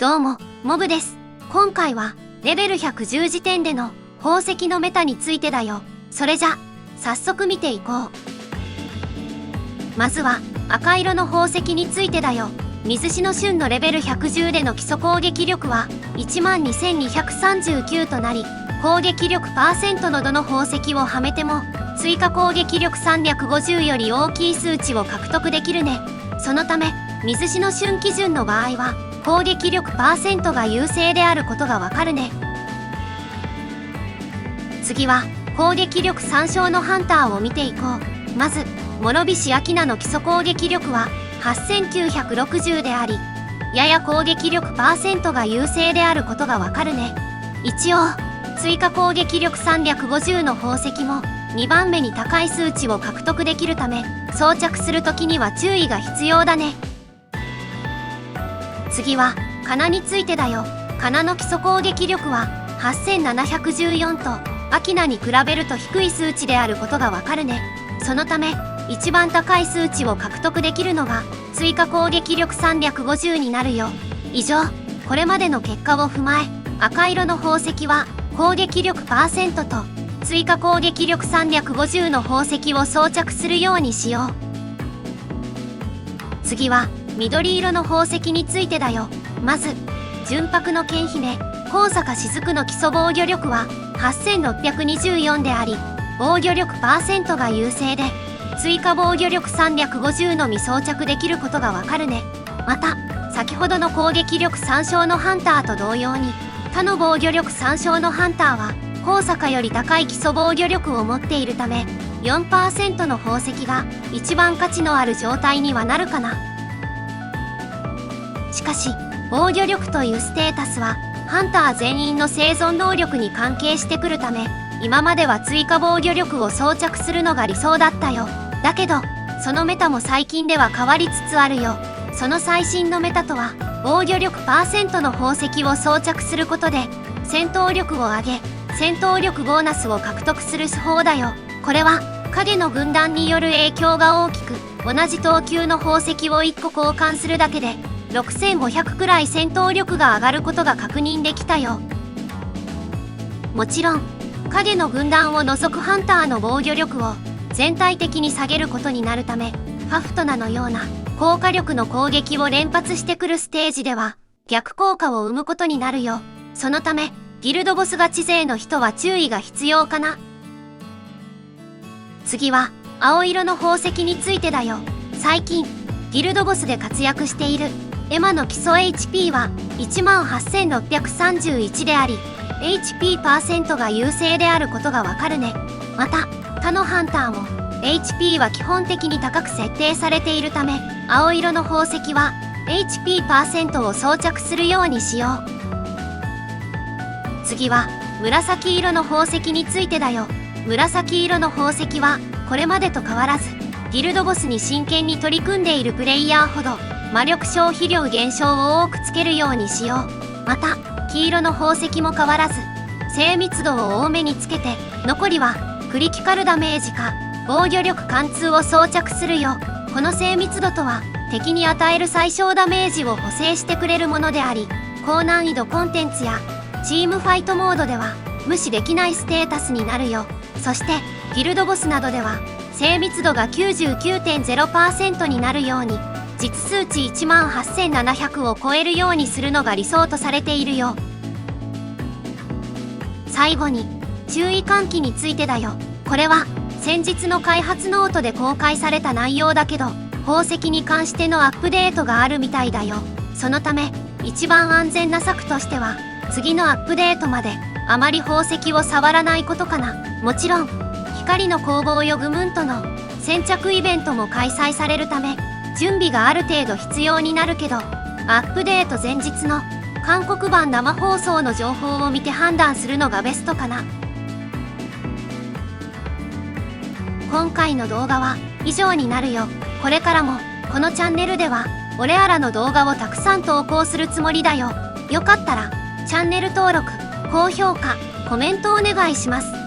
どうも、モブです。今回は、レベル110時点での宝石のメタについてだよ。それじゃ、早速見ていこう。まずは、赤色の宝石についてだよ。水しの旬のレベル110での基礎攻撃力は、12,239となり、攻撃力%のどの宝石をはめても、追加攻撃力350より大きい数値を獲得できるね。そのため、水しの旬基準の場合は、攻撃力%が優勢であることがわかるね。次は、攻撃力参照のハンターを見ていこう。まず、諸菱明菜の基礎攻撃力は8960であり、やや攻撃力%が優勢であることがわかるね。一応、追加攻撃力350の宝石も2番目に高い数値を獲得できるため、装着するときには注意が必要だね。次は、カナについてだよ。カナの基礎攻撃力は8714と、アキナに比べると低い数値であることがわかるね。そのため、一番高い数値を獲得できるのが、追加攻撃力350になるよ。以上、これまでの結果を踏まえ、赤色の宝石は、攻撃力%と、追加攻撃力350の宝石を装着するようにしよう。次は、緑色の宝石についてだよ。まず、純白の剣姫、高坂雫の基礎防御力は8624であり、防御力%が優勢で、追加防御力350のみ装着できることがわかるね。また、先ほどの攻撃力参照のハンターと同様に、他の防御力参照のハンターは、高坂より高い基礎防御力を持っているため、4% の宝石が一番価値のある状態にはなるかな。しかし、防御力というステータスは、ハンター全員の生存能力に関係してくるため、今までは追加防御力を装着するのが理想だったよ。だけど、そのメタも最近では変わりつつあるよ。その最新のメタとは、防御力%の宝石を装着することで、戦闘力を上げ、戦闘力ボーナスを獲得する手法だよ。これは、影の軍団による影響が大きく、同じ等級の宝石を1個交換するだけで、6500くらい戦闘力が上がることが確認できたよ。もちろん、影の軍団を除くハンターの防御力を全体的に下げることになるため、ファフトナのような高火力の攻撃を連発してくるステージでは逆効果を生むことになるよ。そのため、ギルドボスガチ勢の人は注意が必要かな。次は、青色の宝石についてだよ。最近、ギルドボスで活躍しているエマの基礎 HP は18631であり、HP% が優勢であることがわかるね。また、他のハンターも HP は基本的に高く設定されているため、青色の宝石は HP% を装着するようにしよう。次は、紫色の宝石についてだよ。紫色の宝石は、これまでと変わらず、ギルドボスに真剣に取り組んでいるプレイヤーほど、魔力消費量減少を多くつけるようにしよう。また、黄色の宝石も変わらず、精密度を多めにつけて、残りは、クリティカルダメージか、防御力貫通を装着するよ。この精密度とは、敵に与える最小ダメージを補正してくれるものであり、高難易度コンテンツや、チームファイトモードでは、無視できないステータスになるよ。そして、ギルドボスなどでは、精密度が 99.0% になるように、実数値18700を超えるようにするのが理想とされているよ。最後に、注意喚起についてだよ。これは、先日の開発ノートで公開された内容だけど、宝石に関してのアップデートがあるみたいだよ。そのため、一番安全な策としては、次のアップデートまで、あまり宝石を触らないことかな。もちろん、光の攻防よグムントの先着イベントも開催されるため、準備がある程度必要になるけど、アップデート前日の韓国版生放送の情報を見て判断するのがベストかな。今回の動画は以上になるよ。これからもこのチャンネルでは俺あらの動画をたくさん投稿するつもりだよ。よかったらチャンネル登録、高評価、コメントお願いします。